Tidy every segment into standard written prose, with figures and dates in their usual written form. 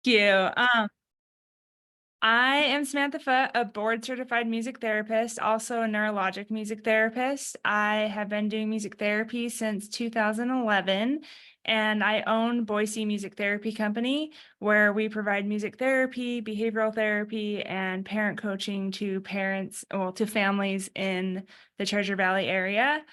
you. I am Samantha Foote, a board certified music therapist, also a neurologic music therapist. I have been doing music therapy since 2011, and I own Boise Music Therapy Company, where we provide music therapy, behavioral therapy, and parent coaching to parents, well, to families in the Treasure Valley area.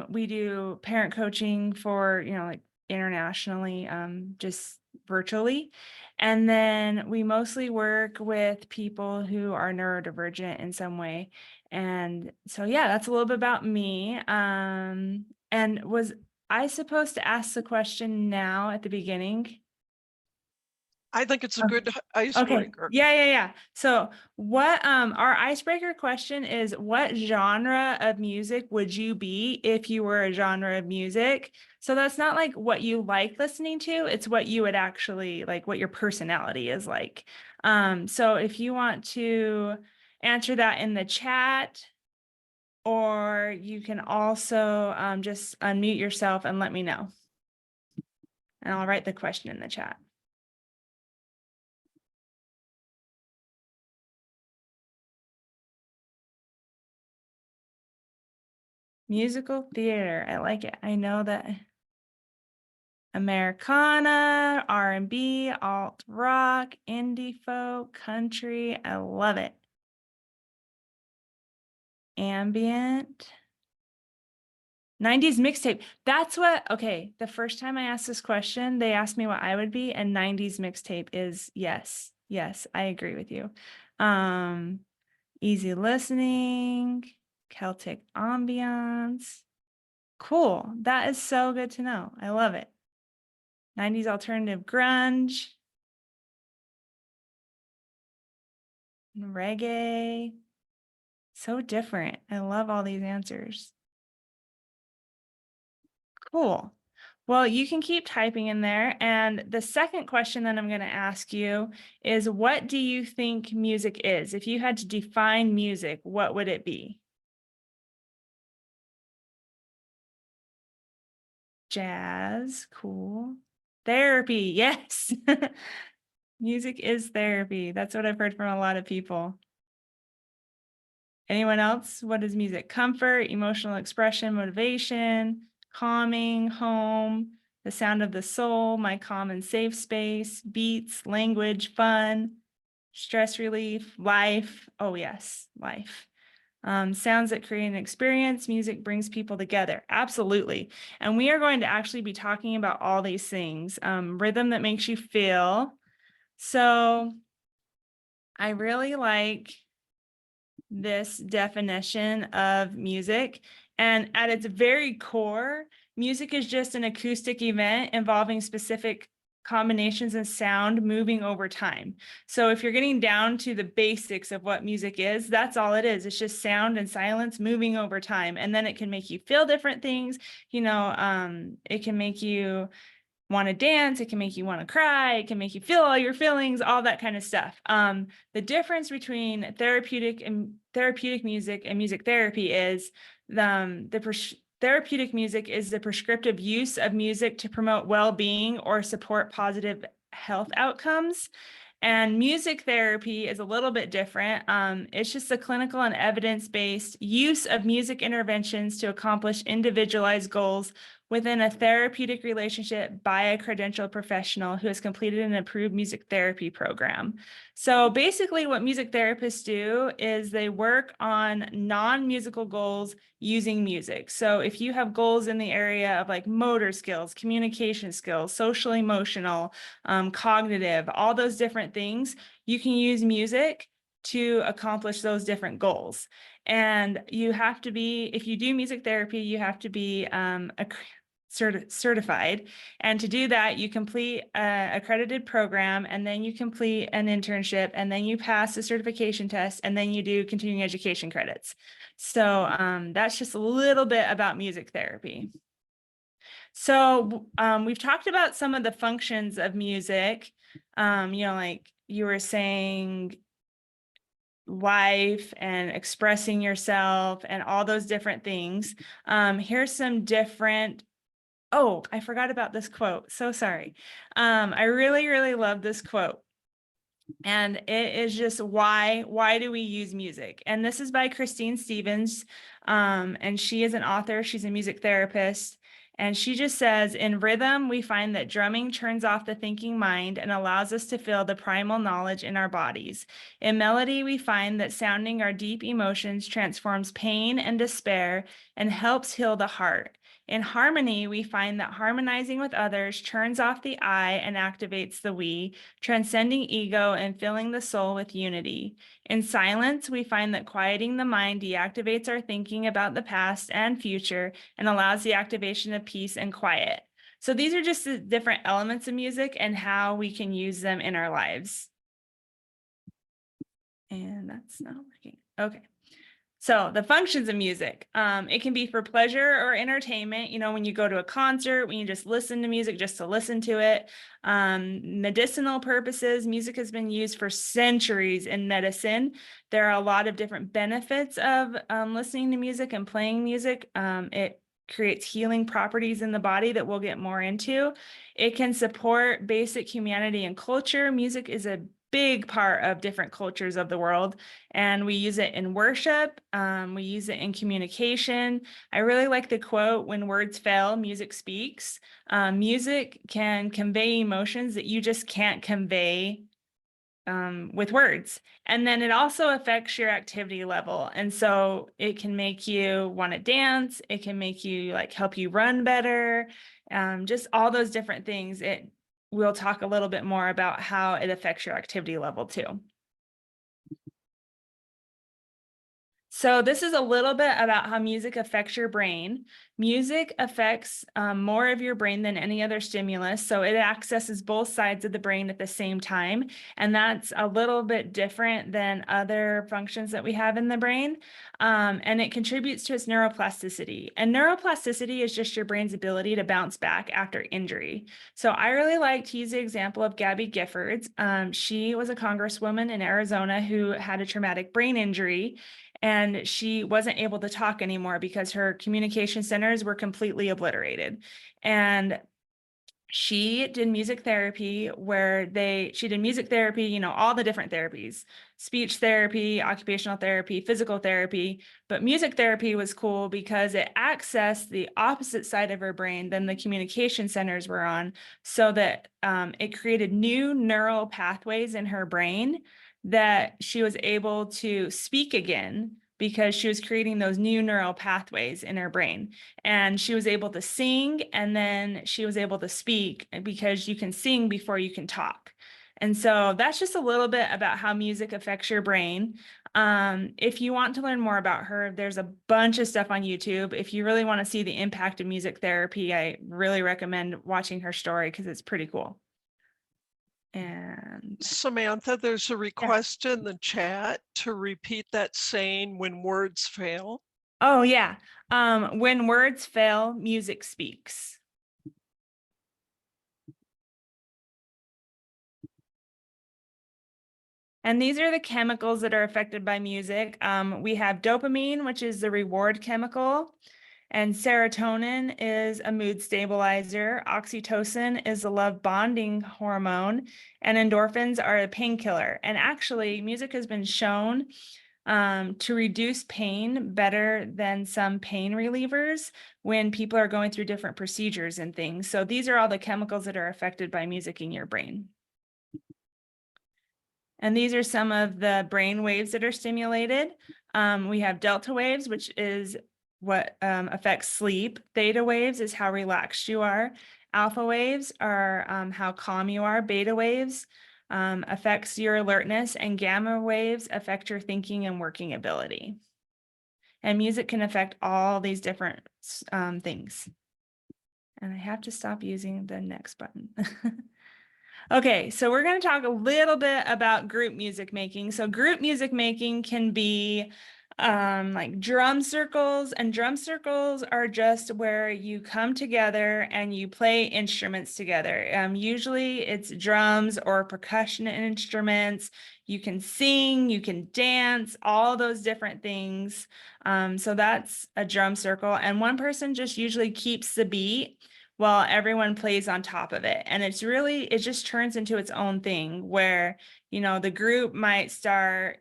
We do parent coaching for, like internationally, just virtually. And then we mostly work with people who are neurodivergent in some way. And so, yeah, that's a little bit about me. And was I supposed to ask the question now at the beginning? I think it's a good Okay. icebreaker. Yeah. So what our icebreaker question is, what genre of music would you be if you were a genre of music? So that's not like what you like listening to, it's what you would actually like, what your personality is like. So if you want to answer that in the chat, or you can also just unmute yourself and let me know. And I'll write the question in the chat. Musical theater. I like it. I know that Americana, R&B, alt rock, indie folk, country. I love it. Ambient. 90s mixtape. That's what, okay. The first time I asked this question, they asked me what I would be, and 90s mixtape is yes. Yes, I agree with you. Easy listening, Celtic ambiance. Cool. That is so good to know. I love it. 90s alternative grunge, reggae. So different. I love all these answers. Cool. Well, you can keep typing in there. And the second question that I'm going to ask you is, what do you think music is? If you had to define music, what would it be? Jazz. Cool. Therapy. Yes. Music is therapy. That's what I've heard from a lot of people. Anyone else? What is music? Comfort, emotional expression, motivation, calming, home, the sound of the soul, my calm and safe space, beats, language, fun, stress relief, life. Oh yes, life. Sounds that create an experience. Music brings people together. Absolutely. And we are going to actually be talking about all these things. Rhythm that makes you feel. So I really like this definition of music. And at its very core, music is just an acoustic event involving specific combinations of sound moving over time. So if you're getting down to the basics of what music is, that's all it is. It's just sound and silence moving over time. And then it can make you feel different things. It can make you want to dance, it can make you want to cry, it can make you feel all your feelings, all that kind of stuff. The difference between therapeutic music and music therapy is therapeutic music is the prescriptive use of music to promote well-being or support positive health outcomes. And music therapy is a little bit different. It's just the clinical and evidence-based use of music interventions to accomplish individualized goals within a therapeutic relationship by a credentialed professional who has completed an approved music therapy program. So basically what music therapists do is they work on non-musical goals using music. So if you have goals in the area of like motor skills, communication skills, social, emotional, cognitive, all those different things, you can use music to accomplish those different goals. And you have to be, if you do music therapy, you have to be certified. And to do that, you complete an accredited program, and then you complete an internship, and then you pass the certification test, and then you do continuing education credits. So that's just a little bit about music therapy. So we've talked about some of the functions of music, like you were saying, life and expressing yourself and all those different things. Here's some different Oh, I forgot about this quote. So sorry. I really, really love this quote. And it is just why do we use music? And this is by Christine Stevens. And she is an author, she's a music therapist. And she just says, in rhythm, we find that drumming turns off the thinking mind and allows us to feel the primal knowledge in our bodies. In melody, we find that sounding our deep emotions transforms pain and despair and helps heal the heart. In harmony, we find that harmonizing with others turns off the I and activates the we, transcending ego and filling the soul with unity. In silence, we find that quieting the mind deactivates our thinking about the past and future and allows the activation of peace and quiet. So these are just the different elements of music and how we can use them in our lives. And that's not working. Okay. So the functions of music, it can be for pleasure or entertainment. You know, when you go to a concert, when you just listen to music just to listen to it. Medicinal purposes, music has been used for centuries in medicine. There are a lot of different benefits of listening to music and playing music. It creates healing properties in the body that we'll get more into. It can support basic humanity and culture. Music is a big part of different cultures of the world, and we use it in worship. We use it in communication. I really like the quote, when words fail, music speaks. Music can convey emotions that you just can't convey with words. And then it also affects your activity level. And so it can make you want to dance. It can make you like help you run better. Just all those different things. We'll talk a little bit more about how it affects your activity level too. So this is a little bit about how music affects your brain. Music affects more of your brain than any other stimulus. So it accesses both sides of the brain at the same time. And that's a little bit different than other functions that we have in the brain. And it contributes to its neuroplasticity. And neuroplasticity is just your brain's ability to bounce back after injury. So I really like to use the example of Gabby Giffords. She was a congresswoman in Arizona who had a traumatic brain injury, and she wasn't able to talk anymore because her communication centers were completely obliterated. And she did music therapy she did music therapy, you know, all the different therapies, speech therapy, occupational therapy, physical therapy, but music therapy was cool because it accessed the opposite side of her brain than the communication centers were on, so that it created new neural pathways in her brain that she was able to speak again because she was creating those new neural pathways in her brain. And she was able to sing, and then she was able to speak because you can sing before you can talk. And so that's just a little bit about how music affects your brain. If you want to learn more about her, there's a bunch of stuff on YouTube. If you really want to see the impact of music therapy, I really recommend watching her story because it's pretty cool. And Samantha, there's a yeah. request in the chat to repeat that saying, when words fail. Oh yeah. When words fail, music speaks. And these are the chemicals that are affected by music. We have dopamine, which is the reward chemical, and serotonin is a mood stabilizer. Oxytocin is the love bonding hormone, and endorphins are a painkiller. And actually, music has been shown to reduce pain better than some pain relievers when people are going through different procedures and things. So these are all the chemicals that are affected by music in your brain. And these are some of the brain waves that are stimulated. We have delta waves, which is what affects sleep. Theta waves is how relaxed you are. Alpha waves are how calm you are. Beta waves affects your alertness, and gamma waves affect your thinking and working ability. And music can affect all these different things. And I have to stop using the next button. Okay, so we're going to talk a little bit about group music making. So group music making can be like drum circles, and drum circles are just where you come together and you play instruments together. Usually it's drums or percussion instruments. You can sing, you can dance, all those different things. So that's a drum circle, and one person just usually keeps the beat while everyone plays on top of it. And it's really, it just turns into its own thing where, the group might start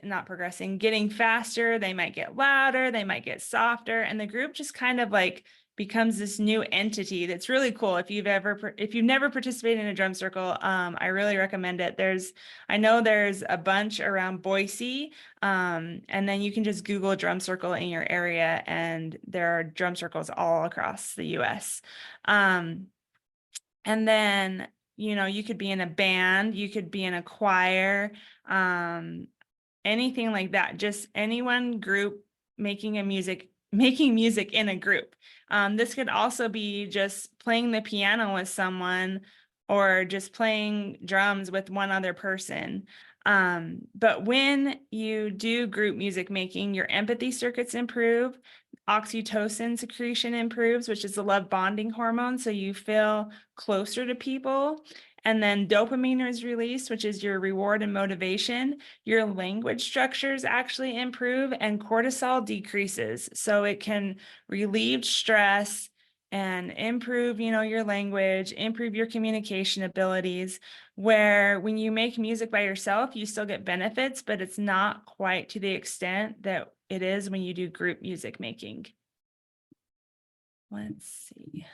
not progressing, getting faster. They might get louder, they might get softer, and the group just kind of like becomes this new entity that's really cool. If you've never participated in a drum circle, I really recommend it. I know there's a bunch around Boise, and then you can just Google drum circle in your area, and there are drum circles all across the US. And then, you could be in a band, you could be in a choir, anything like that. Just anyone group making music in a group. This could also be just playing the piano with someone or just playing drums with one other person. But when you do group music making, your empathy circuits improve, oxytocin secretion improves, which is the love bonding hormone. So you feel closer to people. And then dopamine is released, which is your reward and motivation. Your language structures actually improve and cortisol decreases. So it can relieve stress and improve, your language, improve your communication abilities, where when you make music by yourself, you still get benefits, but it's not quite to the extent that it is when you do group music making. Let's see.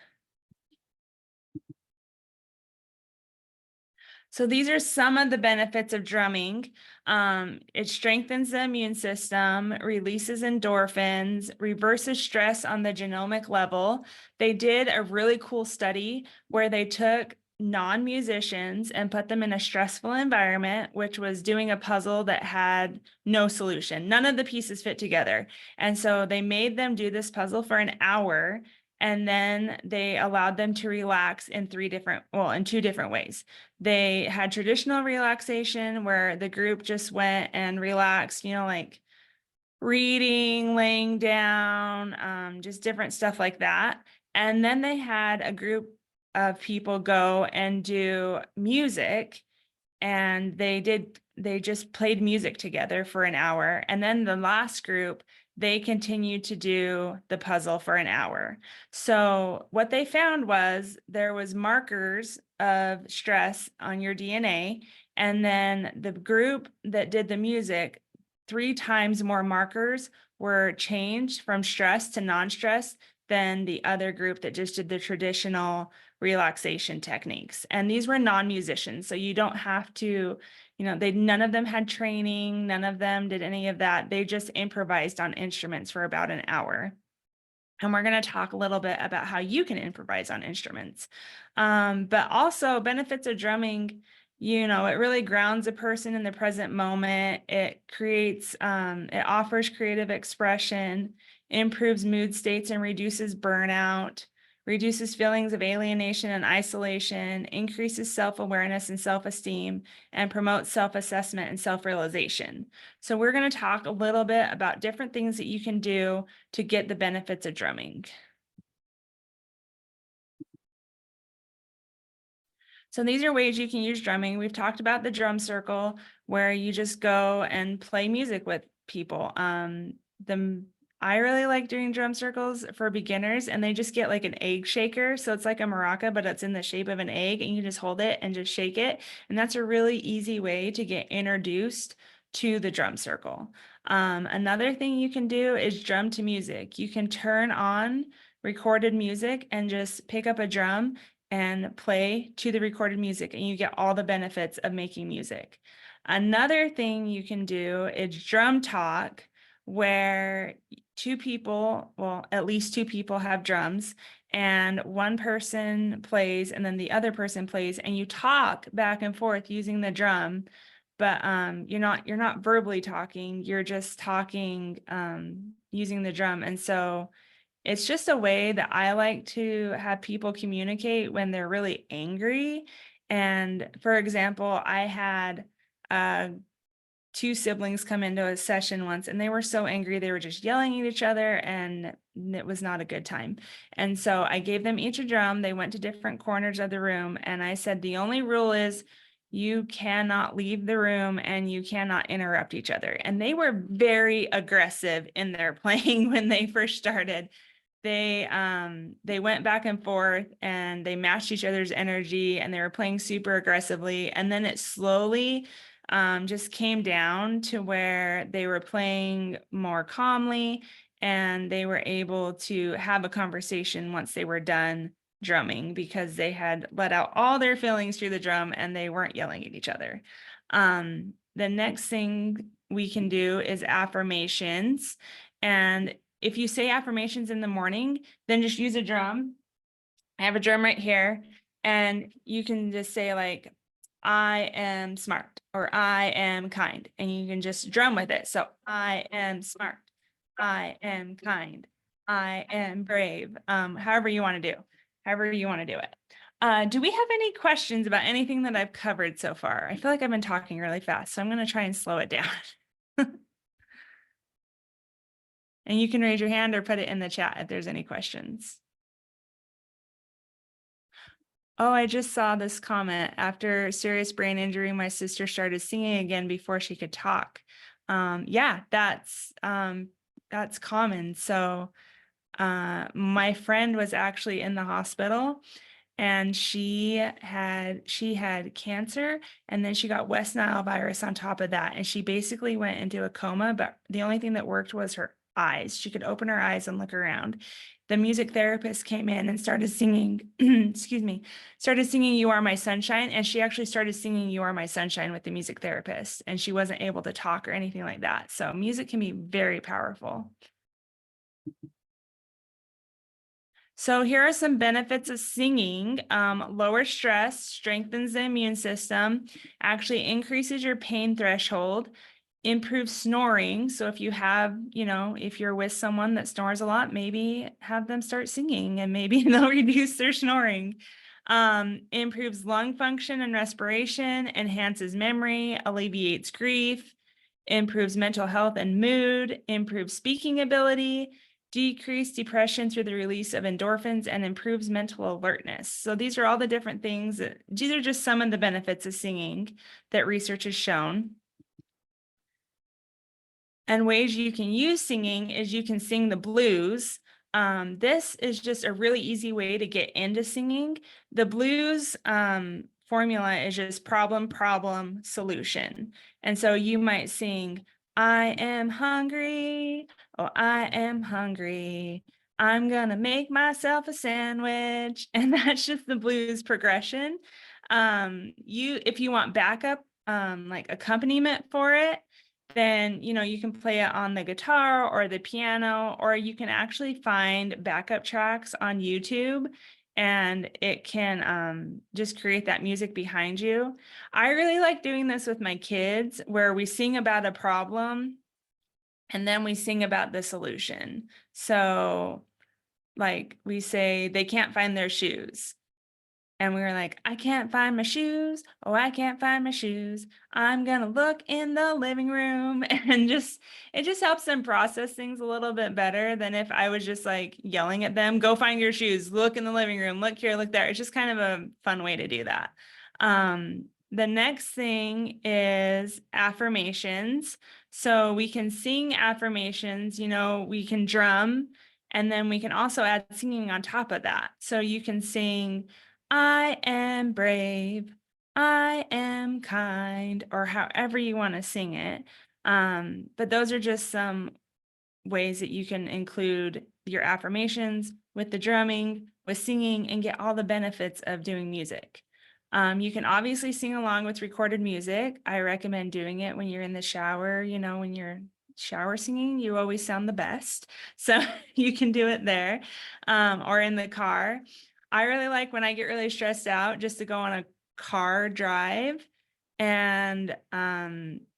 So these are some of the benefits of drumming. It strengthens the immune system, releases endorphins, reverses stress on the genomic level. They did a really cool study where they took non-musicians and put them in a stressful environment, which was doing a puzzle that had no solution. None of the pieces fit together. And so they made them do this puzzle for an hour, and then they allowed them to relax in two different ways. They had traditional relaxation where the group just went and relaxed, like reading, laying down, just different stuff like that. And then they had a group of people go and do music, and they just played music together for an hour. And then the last group, they continued to do the puzzle for an hour. So what they found was there was markers of stress on your DNA, and then the group that did the music, 3 times more markers were changed from stress to non-stress than the other group that just did the traditional relaxation techniques. And these were non-musicians, so you don't have to, none of them had training, none of them did any of that. They just improvised on instruments for about an hour. And we're going to talk a little bit about how you can improvise on instruments. But also benefits of drumming, it really grounds a person in the present moment. It offers creative expression, improves mood states and reduces burnout, reduces feelings of alienation and isolation, increases self-awareness and self-esteem, and promotes self-assessment and self-realization. So we're going to talk a little bit about different things that you can do to get the benefits of drumming. So these are ways you can use drumming. We've talked about the drum circle where you just go and play music with people. I really like doing drum circles for beginners, and they just get like an egg shaker. So it's like a maraca, but it's in the shape of an egg, and you just hold it and just shake it. And that's a really easy way to get introduced to the drum circle. Another thing you can do is drum to music. You can turn on recorded music and just pick up a drum and play to the recorded music, and you get all the benefits of making music. Another thing you can do is drum talk, where at least two people have drums, and one person plays and then the other person plays, and you talk back and forth using the drum. But you're not verbally talking, you're just talking using the drum. And so it's just a way that I like to have people communicate when they're really angry. And for example, I had 2 siblings come into a session once, and they were so angry. They were just yelling at each other, and it was not a good time. And so I gave them each a drum. They went to different corners of the room, and I said, the only rule is you cannot leave the room and you cannot interrupt each other. And they were very aggressive in their playing when they first started. they went back and forth and they matched each other's energy and they were playing super aggressively. And then it slowly just came down to where they were playing more calmly and they were able to have a conversation once they were done drumming because they had let out all their feelings through the drum and they weren't yelling at each other. The next thing we can do is affirmations. And if you say affirmations in the morning, then just use a drum. I have a drum right here, and you can just say like, I am smart or I am kind, and you can just drum with it. So I am smart, I am kind, I am brave. However you want to do, however you want to do it. Do we have any questions about anything that I've covered so far? I feel like I've been talking really fast, so I'm going to try and slow it down. And you can raise your hand or put it in the chat if there's any questions. Oh, I just saw this comment. After serious brain injury, my sister started singing again before she could talk. Yeah, that's common. So my friend was actually in the hospital and she had cancer and then she got West Nile virus on top of that. And she basically went into a coma, but the only thing that worked was her eyes. She could open her eyes and look around. The music therapist came in and started singing, excuse me, started singing You Are My Sunshine. And she actually started singing You Are My Sunshine with the music therapist. And she wasn't able to talk or anything like that. So music can be very powerful. So here are some benefits of singing. Lower stress, strengthens the immune system, actually increases your pain threshold, improves snoring. So if you have, if you're with someone that snores a lot, maybe have them start singing and maybe they'll reduce their snoring. Improves lung function and respiration, enhances memory, alleviates grief, improves mental health and mood, improves speaking ability, decrease depression through the release of endorphins, and improves mental alertness. So these are all the different things. These are just some of the benefits of singing that research has shown. And ways you can use singing is you can sing the blues. This is just a really easy way to get into singing. The blues formula is just problem, problem, solution. And so you might sing, I am hungry, oh, I am hungry. I'm gonna make myself a sandwich. And that's just the blues progression. If you want backup, like accompaniment for it, then you can play it on the guitar or the piano, or you can actually find backup tracks on YouTube and it can just create that music behind you. I really like doing this with my kids where we sing about a problem and then we sing about the solution. So like we say they can't find their shoes. And we were like, I can't find my shoes. Oh, I can't find my shoes. I'm gonna look in the living room. And it just helps them process things a little bit better than if I was just like yelling at them, go find your shoes, look in the living room, look here, look there. It's just kind of a fun way to do that. The next thing is affirmations. So we can sing affirmations, we can drum, and then we can also add singing on top of that. So you can sing, I am brave, I am kind, or however you want to sing it. But those are just some ways that you can include your affirmations with the drumming, with singing, and get all the benefits of doing music. You can obviously sing along with recorded music. I recommend doing it when you're in the shower, when you're shower singing, you always sound the best. So you can do it there, or in the car. I really like when I get really stressed out just to go on a car drive and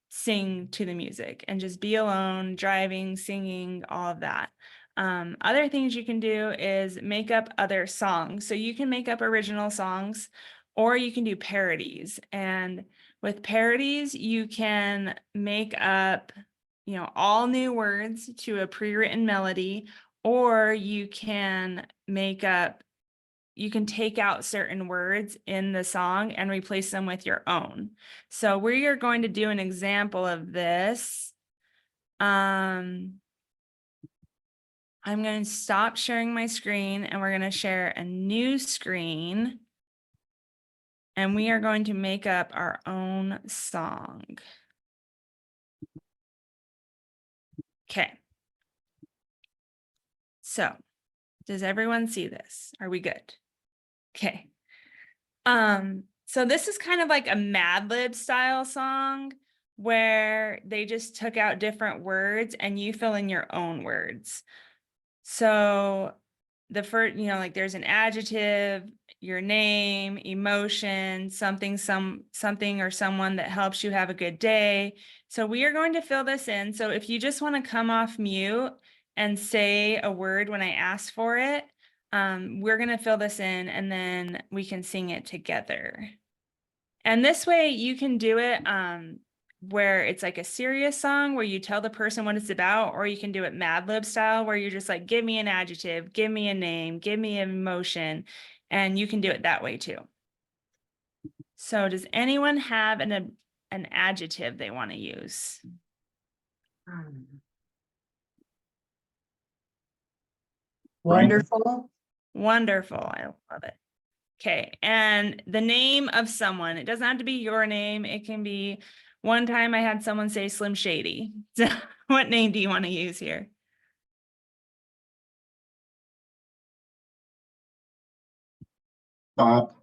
sing to the music and just be alone, driving, singing, all of that. Other things you can do is make up other songs. So you can make up original songs or you can do parodies. And with parodies, you can make up, all new words to a pre-written melody, or you can take out certain words in the song and replace them with your own. So we are going to do an example of this. I'm going to stop sharing my screen and we're going to share a new screen. And we are going to make up our own song. Okay. So, does everyone see this? Are we good? Okay. So this is kind of like a Mad Lib style song where they just took out different words and you fill in your own words. So the first, like there's an adjective, your name, emotion, something or someone that helps you have a good day. So we are going to fill this in. So if you just want to come off mute and say a word when I ask for it, we're going to fill this in and then we can sing it together. And this way you can do it where it's like a serious song where you tell the person what it's about, or you can do it Mad Lib style where you're just like, give me an adjective, give me a name, give me an emotion, and you can do it that way too. So does anyone have an adjective they want to use? Wonderful. Wonderful. I love it. Okay. And the name of someone, it doesn't have to be your name. It can be, one time I had someone say Slim Shady. So what name do you want to use here? Bob.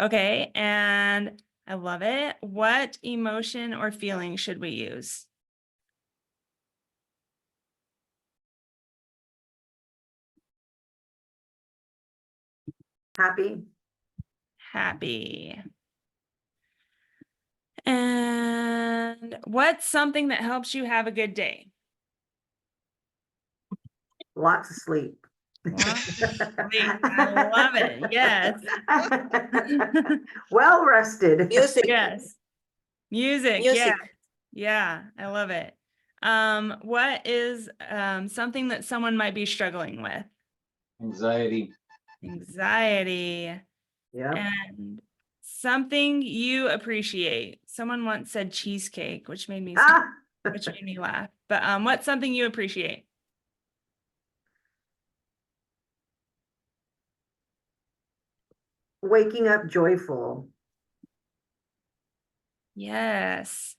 Okay. And I love it. What emotion or feeling should we use? Happy. Happy. And what's something that helps you have a good day? Lots of sleep. Lots of sleep. I love it. Yes. Well rested. Music. Yes. Music. Yeah. Music. Yeah. I love it. What is something that someone might be struggling with? Anxiety. Anxiety. Yeah. And something you appreciate. Someone once said cheesecake, which made me laugh. But what's something you appreciate? Waking up joyful. Yes.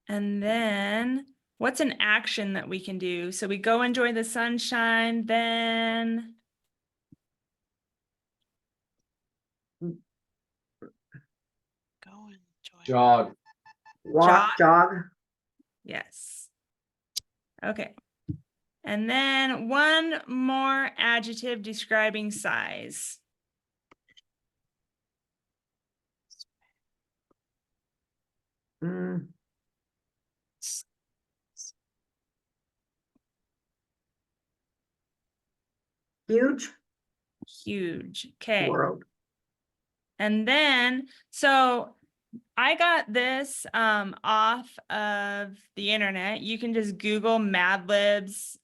And then what's an action that we can do? So we go enjoy the sunshine, then Go enjoy. Jog. Walk, jog. yes. Okay. And then one more adjective describing size. Mm. Huge. Huge. Okay. World. And then, so I got this off of the internet. You can just Google Mad Libs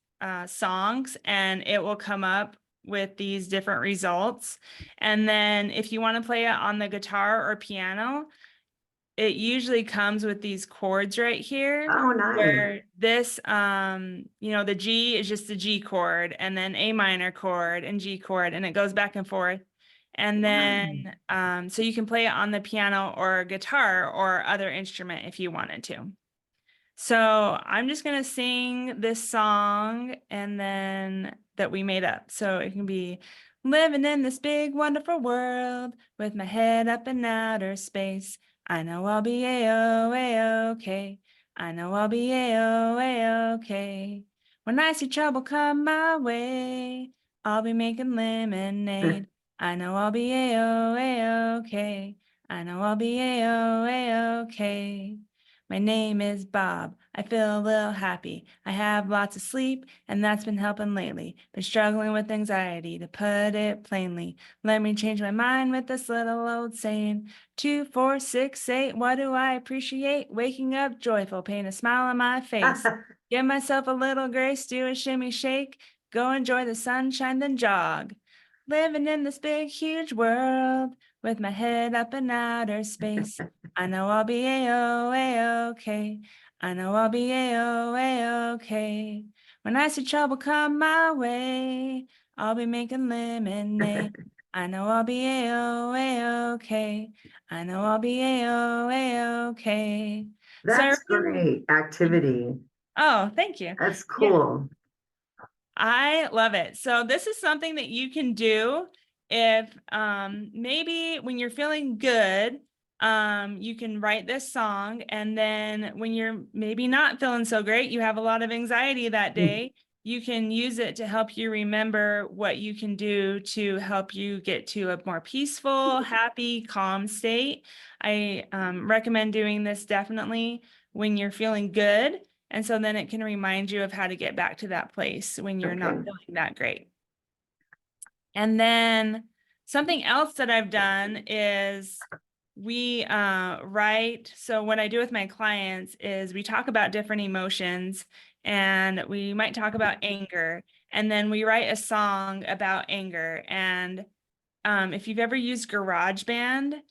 songs and it will come up with these different results. And then if you want to play it on the guitar or piano, it usually comes with these chords right here. Oh, nice. Where this, the G is just the G chord and then A minor chord and G chord, and it goes back and forth. And then, so you can play it on the piano or guitar or other instrument if you wanted to. So I'm just going to sing this song and then that we made up. So it can be living in this big, wonderful world with my head up in outer space. I know I'll be A-O-A-OK. I know I'll be A-O-A-OK. When I see trouble come my way, I'll be making lemonade. I know I'll be A-O-A-OK. I know I'll be A-O-A-OK. My name is Bob. I feel a little happy. I have lots of sleep, and that's been helping lately. Been struggling with anxiety, to put it plainly. Let me change my mind with this little old saying. 2, 4, 6, 8. What do I appreciate? Waking up joyful, paint a smile on my face. Give myself a little grace, do a shimmy shake. Go enjoy the sunshine, then jog. Living in this big, huge world with my head up in outer space. I know I'll be A-O-A-OK. I know I'll be A-O-A-OK. When I see trouble come my way, I'll be making lemonade. I know I'll be A-O-A-okay. I know I'll be A-O-A-okay. So I That's really- great activity. Oh, thank you. That's Yeah. cool. I love it. So this is something that you can do if maybe when you're feeling good, you can write this song, and then when you're maybe not feeling so great, you have a lot of anxiety that day, you can use it to help you remember what you can do to help you get to a more peaceful, happy, calm state. I recommend doing this definitely when you're feeling good. And so then it can remind you of how to get back to that place when you're not Okay. feeling that great. And then something else that I've done is we write. So what I do with my clients is we talk about different emotions, and we might talk about anger, and then we write a song about anger. And if you've ever used GarageBand,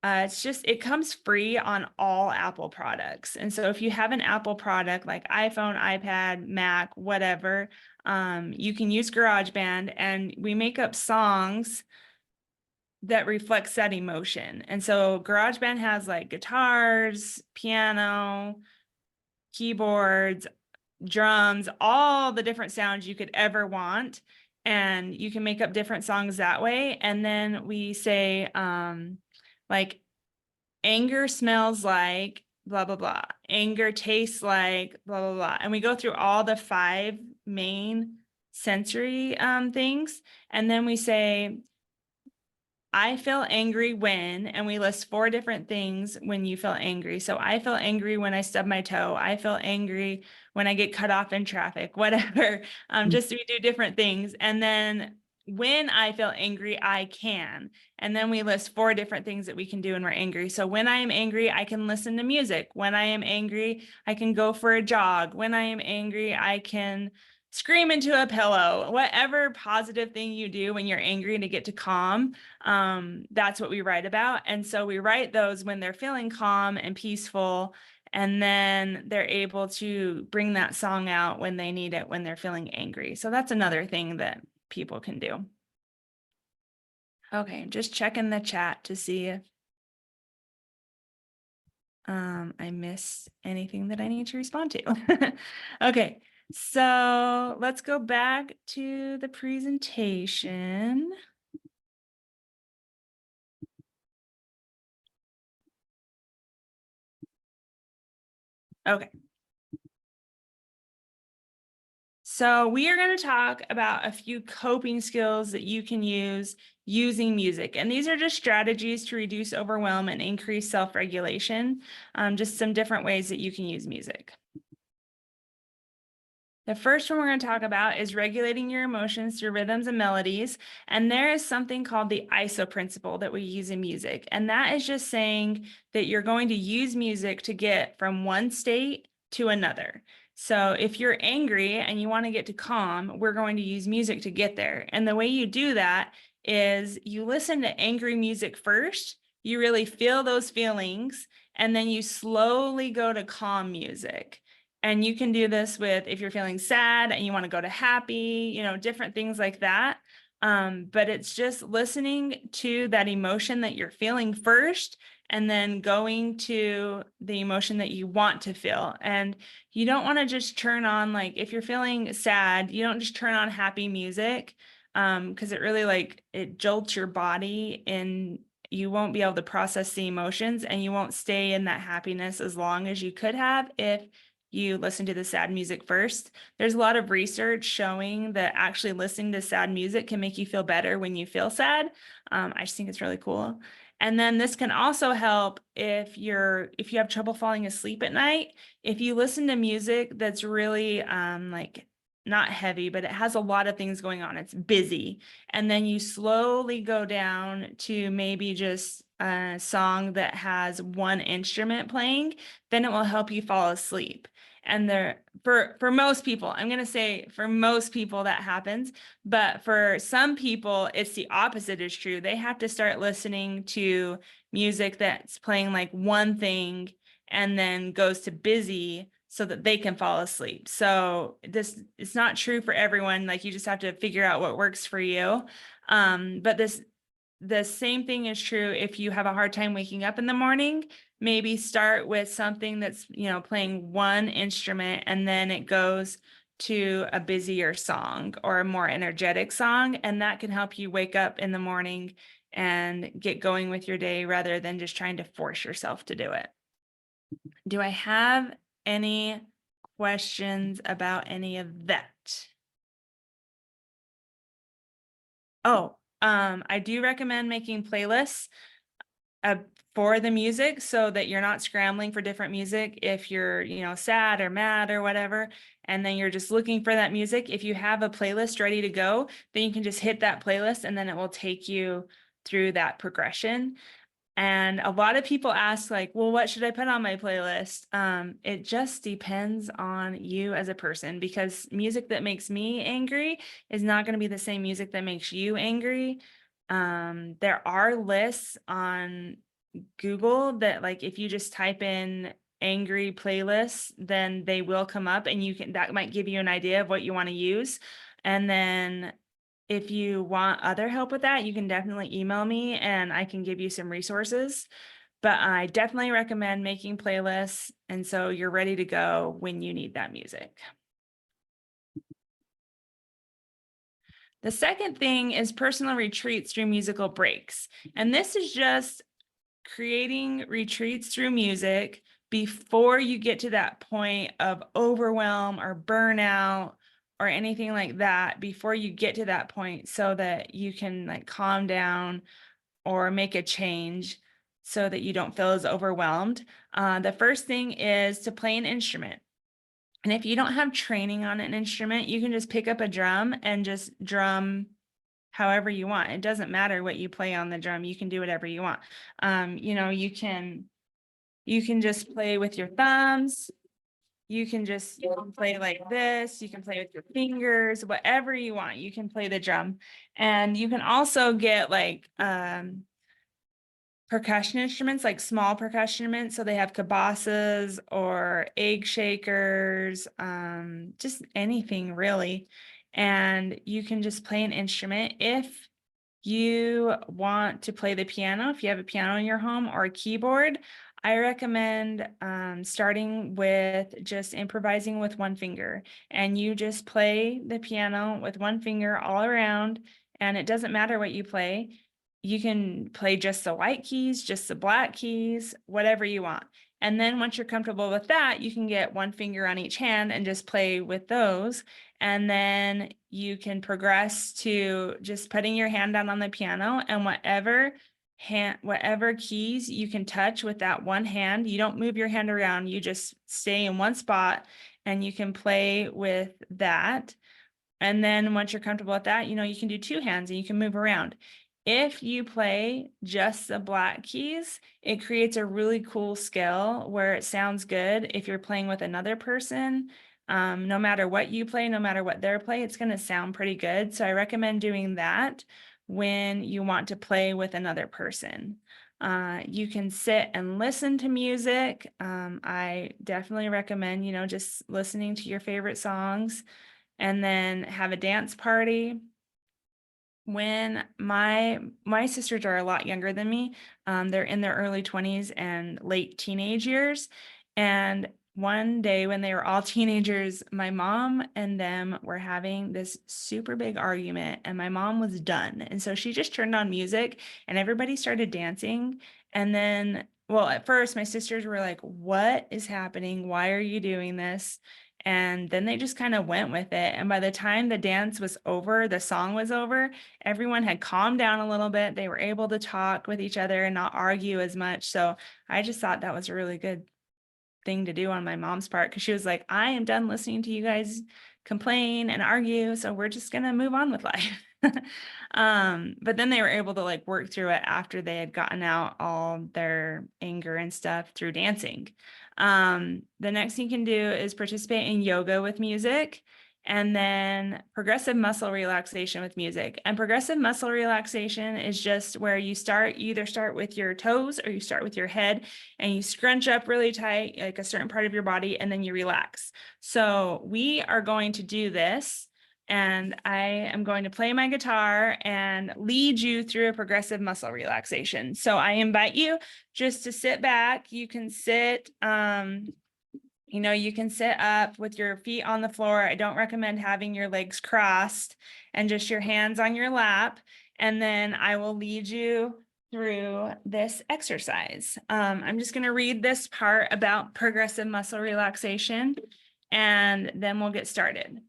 it comes free on all Apple products. And so if you have an Apple product like iPhone, iPad, Mac, whatever, you can use GarageBand, and we make up songs that reflects that emotion. And so GarageBand has like guitars, piano, keyboards, drums, all the different sounds you could ever want. And you can make up different songs that way. And then we say, like, anger smells like blah, blah, blah. Anger tastes like blah, blah, blah. And we go through all the 5 main sensory things. And then we say, I feel angry when, and we list 4 different things when you feel angry. So I feel angry when I stub my toe. I feel angry when I get cut off in traffic, whatever. Just we do different things. And then when I feel angry, I can. And then we list 4 different things that we can do when we're angry. So when I am angry, I can listen to music. When I am angry, I can go for a jog. When I am angry, I can scream into a pillow. Whatever positive thing you do when you're angry to get to calm, that's what we write about. And so we write those when they're feeling calm and peaceful, and then they're able to bring that song out when they need it, when they're feeling angry. So that's another thing that people can do. Okay, just checking the chat to see if I missed anything that I need to respond to. Okay, so let's go back to the presentation. Okay. So we are going to talk about a few coping skills that you can use using music. And these are just strategies to reduce overwhelm and increase self-regulation. Just some different ways that you can use music. The first one we're going to talk about is regulating your emotions through rhythms and melodies. And there is something called the ISO principle that we use in music. And that is just saying that you're going to use music to get from one state to another. So if you're angry and you want to get to calm, we're going to use music to get there. And the way you do that is you listen to angry music first, you really feel those feelings, and then you slowly go to calm music. And you can do this with if you're feeling sad and you want to go to happy, different things like that. But it's just listening to that emotion that you're feeling first, and then going to the emotion that you want to feel. And you don't want to just turn on, like, if you're feeling sad, you don't just turn on happy music, because it really it jolts your body, and you won't be able to process the emotions, and you won't stay in that happiness as long as you could have if you listen to the sad music first. There's a lot of research showing that actually listening to sad music can make you feel better when you feel sad. I just think it's really cool. And then this can also help if you have trouble falling asleep at night. If you listen to music that's really not heavy, but it has a lot of things going on, it's busy, and then you slowly go down to maybe just a song that has one instrument playing, then it will help you fall asleep. And for most people, I'm going to say for most people that happens, but for some people, it's the opposite is true. They have to start listening to music that's playing like one thing and then goes to busy, so that they can fall asleep. So this, it's not true for everyone. Like, you just have to figure out what works for you. But the same thing is true if you have a hard time waking up in the morning. Maybe start with something that's, playing one instrument, and then it goes to a busier song or a more energetic song, and that can help you wake up in the morning and get going with your day rather than just trying to force yourself to do it. Do I have any questions about any of that? Oh, I do recommend making playlists for the music so that you're not scrambling for different music if you're, sad or mad or whatever, and then you're just looking for that music. If you have a playlist ready to go, then you can just hit that playlist and then it will take you through that progression. And a lot of people ask, like, well, what should I put on my playlist? It just depends on you as a person, because music that makes me angry is not going to be the same music that makes you angry. There are lists on Google that, like, if you just type in angry playlists, then they will come up, and that might give you an idea of what you want to use. And then if you want other help with that, you can definitely email me and I can give you some resources. But I definitely recommend making playlists, and so you're ready to go when you need that music. The second thing is personal retreats through musical breaks. And this is just creating retreats through music before you get to that point of overwhelm or burnout or anything like that, before you get to that point, so that you can, like, calm down or make a change so that you don't feel as overwhelmed. The first thing is to play an instrument. And if you don't have training on an instrument, you can just pick up a drum and just drum however you want. It doesn't matter what you play on the drum. You can do whatever you want. You can just play with your thumbs. You can play like this. You can play with your fingers, whatever you want. You can play the drum. And you can also get, like, percussion instruments, like small percussion instruments. So they have cabasas or egg shakers, just anything really. And you can just play an instrument. If you want to play the piano, if you have a piano in your home or a keyboard, I recommend starting with just improvising with one finger, and you just play the piano with one finger all around, and it doesn't matter what you play. You can play just the white keys, just the black keys, whatever you want. And then once you're comfortable with that, you can get one finger on each hand and just play with those. And then you can progress to just putting your hand down on the piano, and whatever keys you can touch with that one hand, you don't move your hand around, you just stay in one spot and you can play with that. And then once you're comfortable with that, you can do two hands and you can move around. If you play just the black keys, it creates a really cool scale where it sounds good. If you're playing with another person, no matter what you play, no matter what they play, it's going to sound pretty good. So I recommend doing that when you want to play with another person. You can sit and listen to music. I definitely recommend, just listening to your favorite songs, and then have a dance party. When my sisters are a lot younger than me, they're in their early 20s and late teenage years. And one day when they were all teenagers, my mom and them were having this super big argument, and my mom was done. And so she just turned on music and everybody started dancing. And then, well, at first my sisters were like, "What is happening? Why are you doing this?" And then they just kind of went with it. And by the time the dance was over, the song was over, everyone had calmed down a little bit. They were able to talk with each other and not argue as much. So I just thought that was a really good thing to do on my mom's part, because she was like, "I am done listening to you guys complain and argue, so we're just gonna move on with life." But then they were able to, like, work through it after they had gotten out all their anger and stuff through dancing. The next thing you can do is participate in yoga with music. and then progressive muscle relaxation with music. And progressive muscle relaxation is just where you either start with your toes or you start with your head, and you scrunch up really tight, like a certain part of your body, and then you relax. So we are going to do this, and I am going to play my guitar and lead you through a progressive muscle relaxation. So I invite you just to sit back. You can sit, you can sit up with your feet on the floor. I don't recommend having your legs crossed and just your hands on your lap. And then I will lead you through this exercise. I'm just going to read this part about progressive muscle relaxation, and then we'll get started.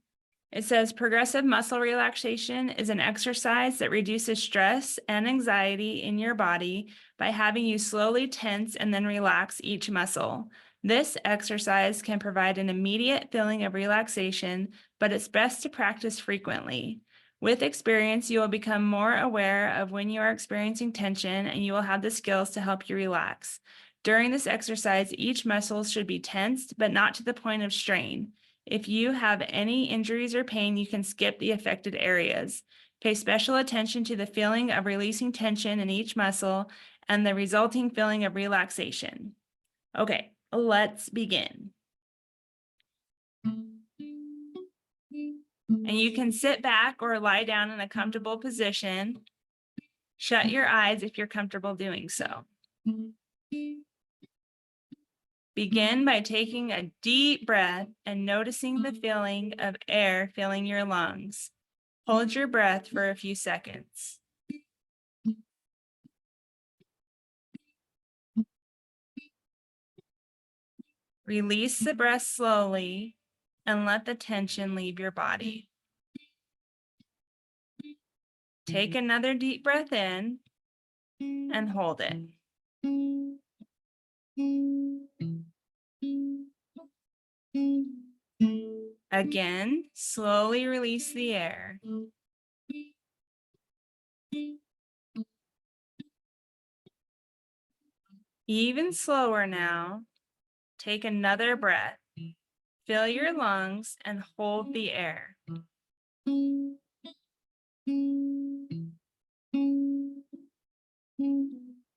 It says progressive muscle relaxation is an exercise that reduces stress and anxiety in your body by having you slowly tense and then relax each muscle. This exercise can provide an immediate feeling of relaxation, but it's best to practice frequently. With experience, you will become more aware of when you are experiencing tension, and you will have the skills to help you relax. During this exercise, each muscle should be tensed, but not to the point of strain. If you have any injuries or pain, you can skip the affected areas. Pay special attention to the feeling of releasing tension in each muscle and the resulting feeling of relaxation. Okay, let's begin. And you can sit back or lie down in a comfortable position. Shut your eyes if you're comfortable doing so. Begin by taking a deep breath and noticing the feeling of air filling your lungs. Hold your breath for a few seconds. Release the breath slowly and let the tension leave your body. Take another deep breath in and hold it. Again, slowly release the air. Even slower now, take another breath. Fill your lungs and hold the air.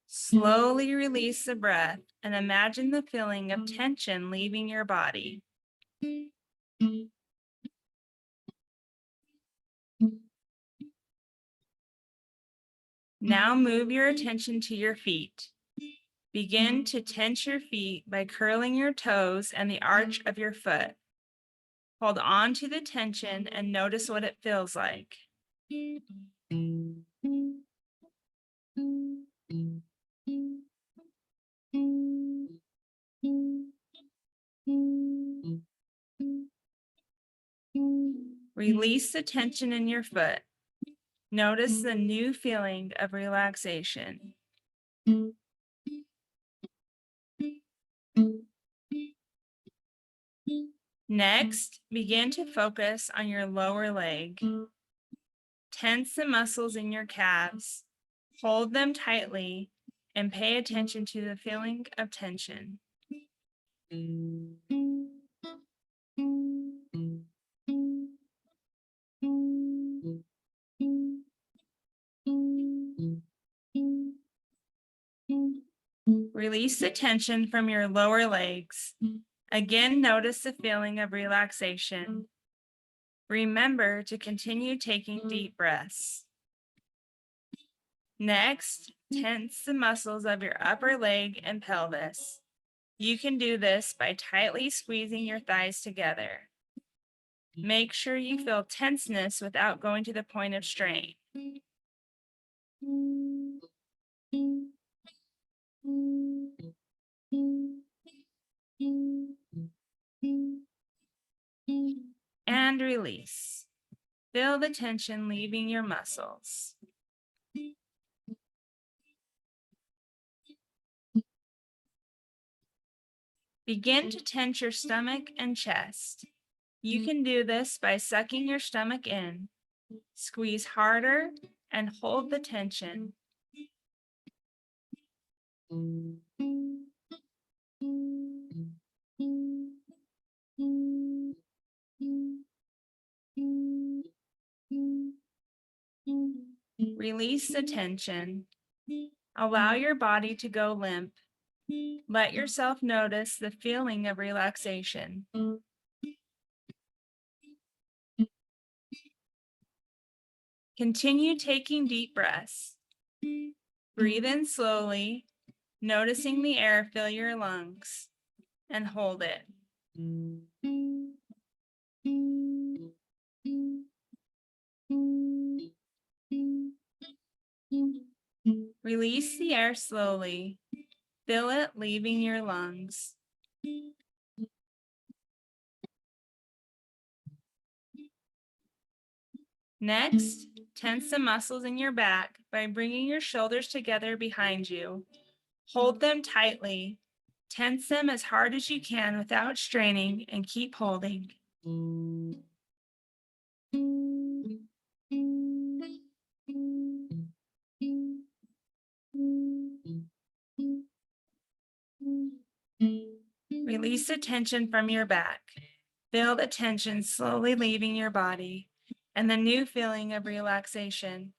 Slowly release the breath and imagine the feeling of tension leaving your body. Now move your attention to your feet. Begin to tense your feet by curling your toes and the arch of your foot. Hold on to the tension and notice what it feels like. Release the tension in your foot. Notice the new feeling of relaxation. Next, begin to focus on your lower leg. Tense the muscles in your calves. Hold them tightly and pay attention to the feeling of tension. Release the tension from your lower legs. Again, notice the feeling of relaxation. Remember to continue taking deep breaths. Next, tense the muscles of your upper leg and pelvis. You can do this by tightly squeezing your thighs together. Make sure you feel tenseness without going to the point of strain. And release. Feel the tension leaving your muscles. Begin to tense your stomach and chest. You can do this by sucking your stomach in. Squeeze harder and hold the tension. Release the tension. Allow your body to go limp. Let yourself notice the feeling of relaxation. Continue taking deep breaths. Breathe in slowly, noticing the air fill your lungs, and hold it. Release the air slowly. Fill it, leaving your lungs. Next, tense the muscles in your back by bringing your shoulders together behind you. Hold them tightly. Tense them as hard as you can without straining, and keep holding. Release the tension from your back. Feel the tension slowly leaving your body and the new feeling of relaxation.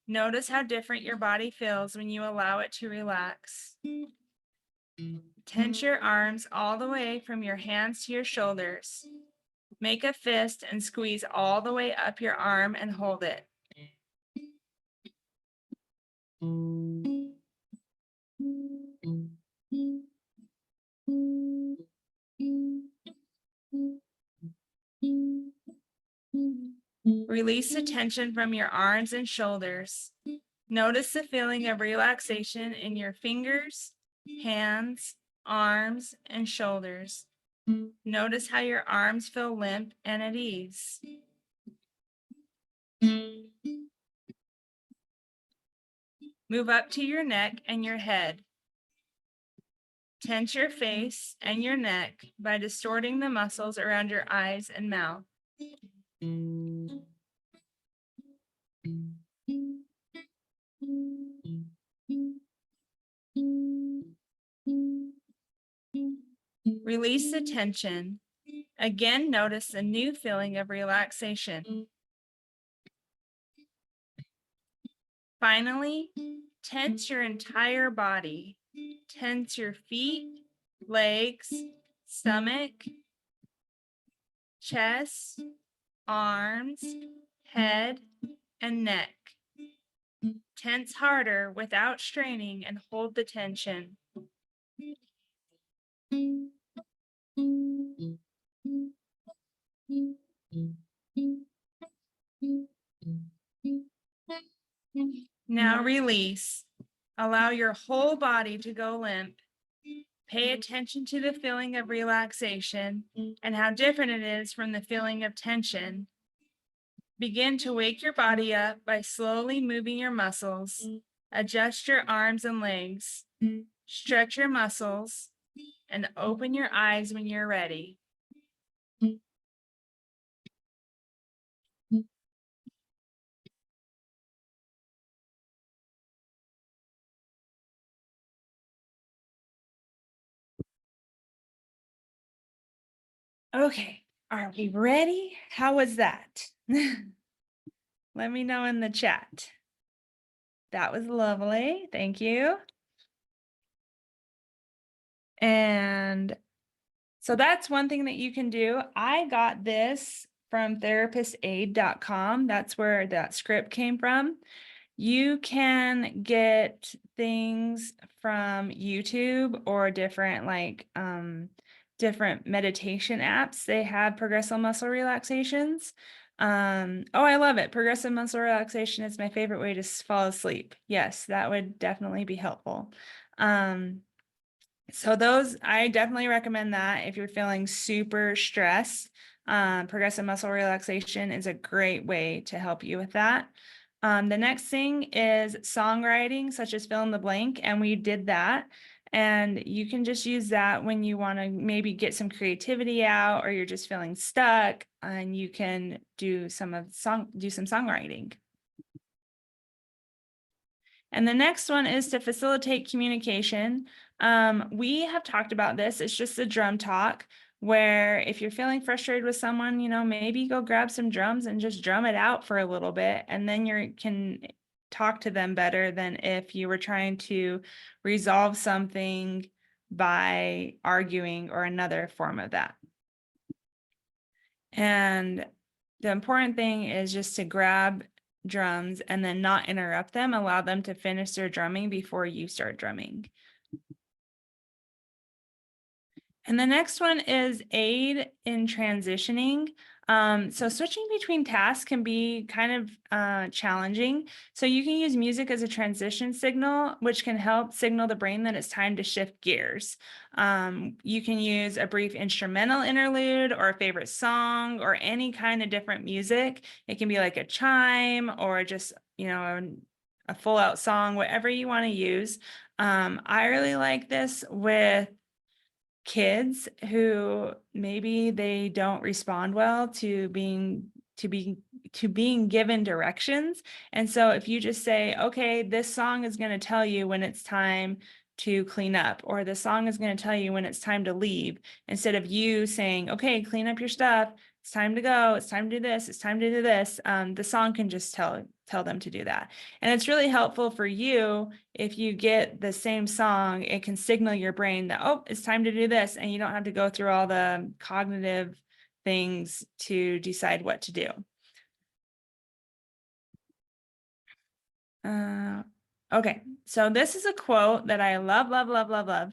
Notice how different your body feels when you allow it to relax. Tense your arms all the way from your hands to your shoulders. Make a fist and squeeze all the way up your arm and hold it. Release the tension from your arms and shoulders. Notice the feeling of relaxation in your fingers, hands, arms, and shoulders. Notice how your arms feel limp and at ease. Move up to your neck and your head. Tense your face and your neck by distorting the muscles around your eyes and mouth. Release the tension. Again, notice the new feeling of relaxation. Finally, tense your entire body. Tense your feet, legs, stomach, chest, arms, head, and neck. Tense harder without straining and hold the tension. Now release. Allow your whole body to go limp. Pay attention to the feeling of relaxation and how different it is from the feeling of tension. Begin to wake your body up by slowly moving your muscles. Adjust your arms and legs. Stretch your muscles and open your eyes when you're ready. Okay, are we ready? How was that? Let me know in the chat. That was lovely. Thank you. And so that's one thing that you can do. I got this from therapistaid.com. That's where that script came from. You can get things from YouTube or different different meditation apps. They have progressive muscle relaxations. Oh, I love it. Progressive muscle relaxation is my favorite way to fall asleep. Yes, that would definitely be helpful. So those, I definitely recommend that if you're feeling super stressed. Progressive muscle relaxation is a great way to help you with that. The next thing is songwriting, such as fill in the blank, and we did that. And you can just use that when you want to maybe get some creativity out, or you're just feeling stuck, and you can do some songwriting. And the next one is to facilitate communication. We have talked about this. It's just a drum talk, where if you're feeling frustrated with someone, maybe go grab some drums and just drum it out for a little bit. And then you can talk to them better than if you were trying to resolve something by arguing or another form of that. And the important thing is just to grab drums and then not interrupt them, allow them to finish their drumming before you start drumming. And the next one is aid in transitioning. So switching between tasks can be kind of challenging. So you can use music as a transition signal, which can help signal the brain that it's time to shift gears. You can use a brief instrumental interlude or a favorite song or any kind of different music. It can be like a chime or just, a full out song, whatever you want to use. I really like this with kids who maybe they don't respond well to being given directions. And so if you just say, okay, this song is going to tell you when it's time to clean up, or the song is going to tell you when it's time to leave, instead of you saying, okay, clean up your stuff, it's time to go, it's time to do this, it's time to do this, the song can just tell them to do that. And it's really helpful for you if you get the same song, it can signal your brain that, oh, it's time to do this, and you don't have to go through all the cognitive things to decide what to do. Okay, so this is a quote that I love, love, love, love, love.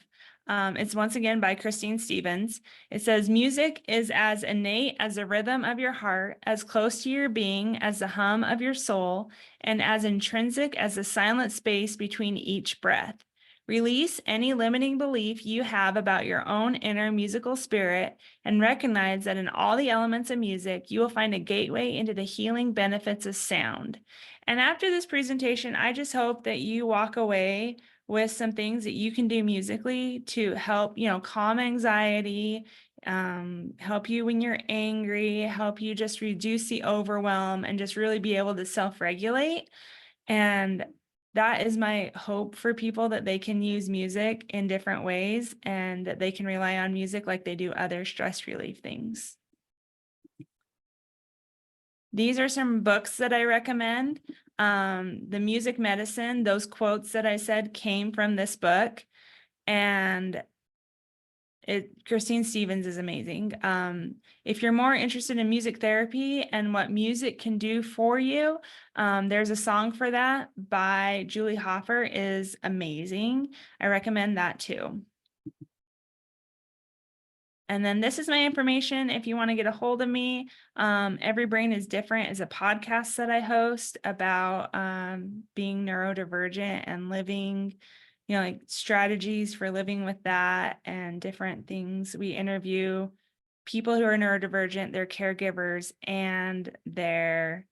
It's once again by Christine Stevens. It says, music is as innate as the rhythm of your heart, as close to your being as the hum of your soul, and as intrinsic as the silent space between each breath. Release any limiting belief you have about your own inner musical spirit and recognize that in all the elements of music, you will find a gateway into the healing benefits of sound. And after this presentation, I just hope that you walk away with some things that you can do musically to help, calm anxiety, help you when you're angry, help you just reduce the overwhelm and just really be able to self-regulate. And that is my hope for people, that they can use music in different ways and that they can rely on music like they do other stress relief things. These are some books that I recommend. The Music Medicine, those quotes that I said came from this book, and Christine Stevens is amazing. If you're more interested in music therapy and what music can do for you, there's a song for that by Julie Hoffer, is amazing. I recommend that too. And then this is my information if you want to get a hold of me. Every Brain is Different is a podcast that I host about being neurodivergent and living, like strategies for living with that and different things. We interview people who are neurodivergent, their caregivers, and their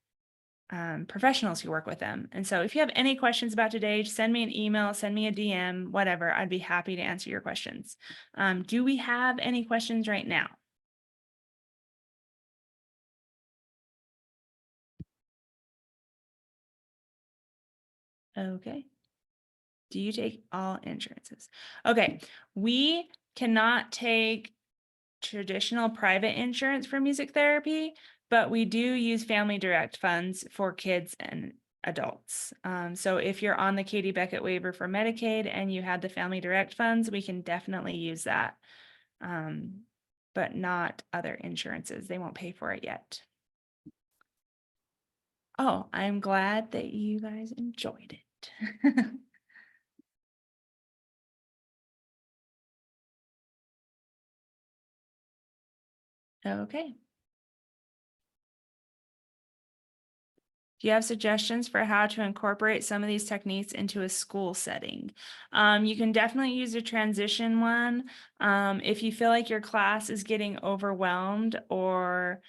professionals who work with them. And so if you have any questions about today, just send me an email, send me a DM, whatever. I'd be happy to answer your questions. Do we have any questions right now? Okay. Do you take all insurances? Okay. We cannot take traditional private insurance for music therapy, but we do use family direct funds for kids and adults. So if you're on the Katie Beckett waiver for Medicaid and you had the family direct funds, we can definitely use that, but not other insurances. They won't pay for it yet. Oh, I'm glad that you guys enjoyed it. Okay. Do you have suggestions for how to incorporate some of these techniques into a school setting? You can definitely use a transition one. If you feel like your class is getting overwhelmed, or,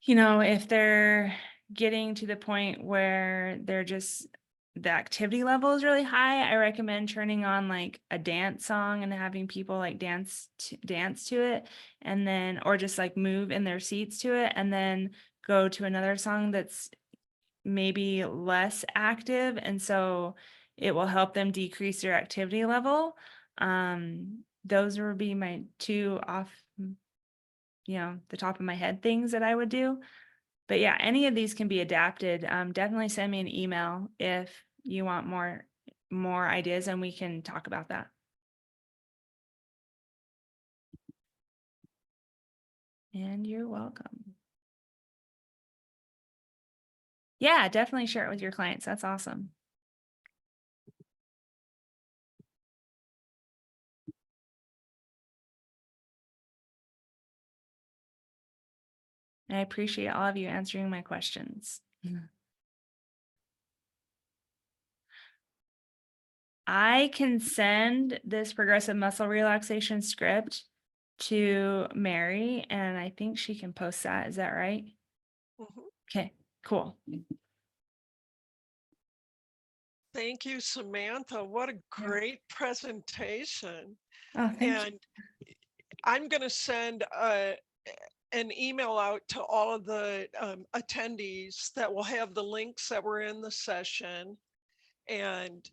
if they're getting to the point where the activity level is really high, I recommend turning on like a dance song and having people like dance to it, and then, or just like move in their seats to it, and then go to another song that's maybe less active, and so it will help them decrease their activity level. Those would be my two off, the top of my head things that I would do. But yeah, any of these can be adapted. Definitely send me an email if you want more ideas, and we can talk about that. And you're welcome. Yeah, definitely share it with your clients. That's awesome. I appreciate all of you answering my questions. I can send this progressive muscle relaxation script to Mary, and I think she can post that. Is that right? Mhm. Okay, cool. Thank you, Samantha. What a great presentation. Oh, thank you. And I'm going to send an email out to all of the attendees that will have the links that were in the session. And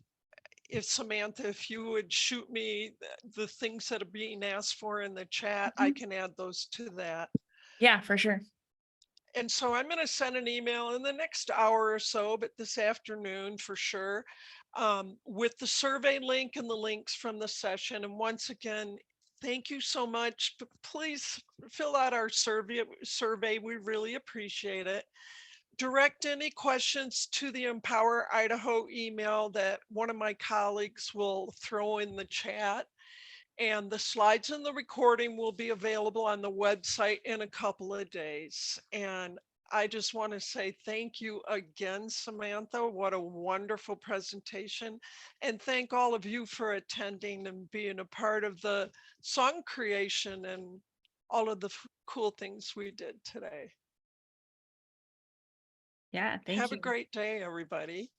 if Samantha, if you would shoot me the things that are being asked for in the chat, I can add those to that. Yeah, for sure. And so I'm going to send an email in the next hour or so, but this afternoon for sure, with the survey link and the links from the session. And once again, thank you so much. Please fill out our survey. We really appreciate it. Direct any questions to the Empower Idaho email that one of my colleagues will throw in the chat. And the slides and the recording will be available on the website in a couple of days. And I just want to say thank you again, Samantha. What a wonderful presentation. And thank all of you for attending and being a part of the song creation and all of the cool things we did today. Yeah, thank Have you. a great day, everybody.